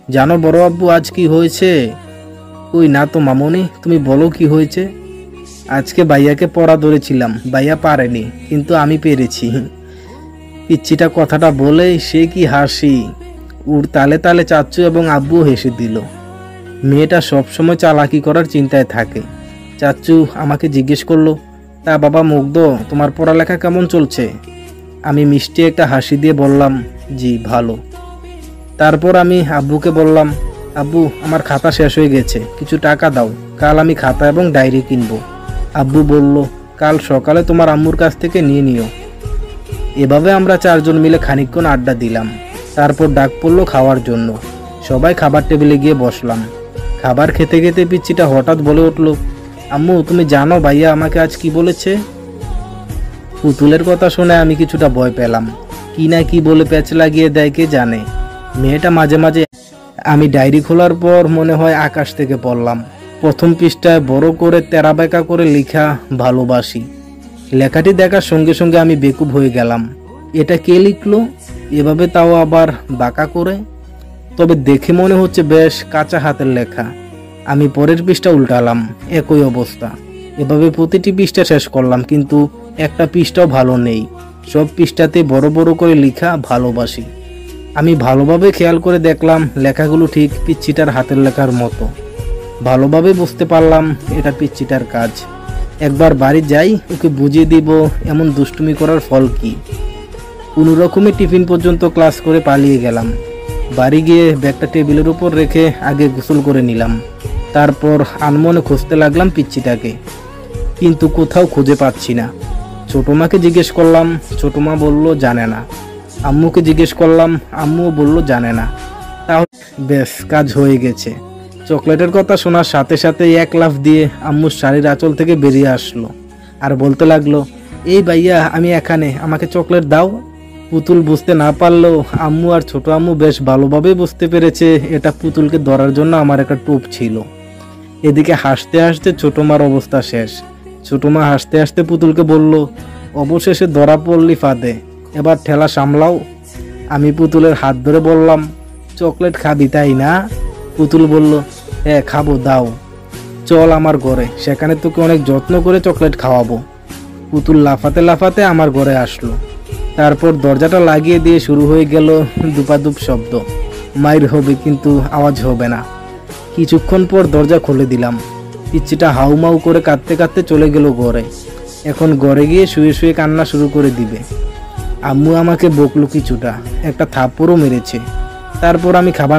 জানো বড় আব্বু আজ কি হয়েছে? ওই না তো মামনি, তুমি বলো কি হয়েছে। আজকে ভাইয়াকে পড়া ধরেছিলাম, ভাইয়া পারেনি কিন্তু আমি পেরেছি। পিচ্চিটা কথাটা বলে সে কি হাসি, ওর তালে তালে চাচ্চু এবং আব্বু হেসে দিল। মেয়েটা সবসময় চালাকি করার চিন্তায় থাকে। চাচ্চু আমাকে জিজ্ঞেস করলো, তা বাবা মুগ্ধ, তোমার পড়ালেখা কেমন চলছে? আমি মিষ্টি একটা হাসি দিয়ে বললাম, জি ভালো। তারপর আমি আব্বুকে বললাম, আব্বু আমার খাতা শেষ হয়ে গেছে, কিছু টাকা দাও, কাল আমি খাতা এবং ডায়েরি কিনবো। আব্বু বলল, কাল সকালে তোমার আম্মুর কাছ থেকে নিয়ে নিও। এভাবে আমরা চারজন মিলে খানিকক্ষণ আড্ডা দিলাম। তারপর ডাক পড়লো খাওয়ার জন্য। সবাই খাবার টেবিলে গিয়ে বসলাম। খাবার খেতে খেতে পিচ্চিটা হঠাৎ বলে উঠল, আম্মু তুমি জানো ভাইয়া আমাকে আজ কি বলেছে? পুতুলের কথা শুনে আমি কিছুটা ভয় পেলাম। কি না কি বলে প্যাচ লাগিয়ে দেয় কে জানে। মেয়েটা মাঝে মাঝে, আমি ডায়েরি খোলার পর মনে হয় আকাশ থেকে পড়লাম। প্রথম পৃষ্ঠায় বড় করে তেরা বেঁকা করে লেখা ভালোবাসি। লেখাটি দেখার সঙ্গে সঙ্গে আমি বেকুব হয়ে গেলাম। এটা কে লিখলো এভাবে, তাও আবার বাঁকা করে? তবে দেখে মনে হচ্ছে বেশ কাঁচা হাতের লেখা। আমি পরের পৃষ্ঠা উল্টালাম, একই অবস্থা। এভাবে প্রতিটি পৃষ্ঠা শেষ করলাম, কিন্তু একটা পৃষ্ঠাও ভালো নেই। সব পৃষ্ঠাতে বড় বড় করে লেখা ভালোবাসি। আমি ভালোভাবে খেয়াল করে দেখলাম লেখাগুলো ঠিক পিচ্চিটার হাতের লেখার মতো। ভালোভাবে বুঝতে পারলাম এটা পিচ্চিটার কাজ। একবার বাড়ি যাই, ওকে বুঝিয়ে দিব এমন দুষ্টুমি করার ফল কি। কোনো রকমে টিফিন পর্যন্ত ক্লাস করে পালিয়ে গেলাম। বাড়ি গিয়ে ব্যাগটা টেবিলের উপর রেখে আগে গোসল করে নিলাম। তারপর আনমনে খুঁজতে লাগলাম পিচ্চিটাকে, কিন্তু কোথাও খুঁজে পাচ্ছি না। ছোট মাকে জিজ্ঞেস করলাম, ছোট মা বলল জানে না। আম্মুকে জিজ্ঞেস করলাম, আম্মুও বলল জানে না। তাহলে বেশ কাজ হয়ে গেছে। চকলেটের কথা শোনার সাথে সাথে এক লাফ দিয়ে আম্মুর শাড়ির আঁচল থেকে বেরিয়ে আসলো আর বলতে লাগলো, এই ভাইয়া আমি এখানে, আমাকে চকলেট দাও। পুতুল বুঝতে না পারলেও আম্মু আর ছোট আম্মু বেশ ভালোভাবে বুঝতে পেরেছে এটা পুতুলকে ধরার জন্য আমার একটা টোপ ছিল। এদিকে হাসতে হাসতে ছোট মার অবস্থা শেষ। ছোট মা হাসতে হাসতে পুতুলকে বলল, অবশেষে ধরা পড়লি ফাঁদে, এবার ঠেলা সামলাও। আমি পুতুলের হাত ধরে বললাম, চকলেট খাবি তাই না? পুতুল বলল, হ্যাঁ খাবো, দাও। চল আমার ঘরে, সেখানে তোকে অনেক যত্ন করে চকলেট খাওয়াবো। পুতুল লাফাতে লাফাতে আমার ঘরে আসলো। তারপর দরজাটা লাগিয়ে দিয়ে শুরু হয়ে গেল দুপাদুপ শব্দ। মাইর হবে কিন্তু আওয়াজ হবে না। কিছুক্ষণ পর দরজা খুলে দিলাম। পিচ্চিটা হাউমাউ করে কাঁদতে কাঁদতে চলে গেল ঘরে। এখন ঘরে গিয়ে শুয়ে শুয়ে কান্না শুরু করে দিবে। আম্মু আমাকে বকলো কিছুটা, একটা থাপ্পড়ও মেরেছে। তারপর আমি খাবার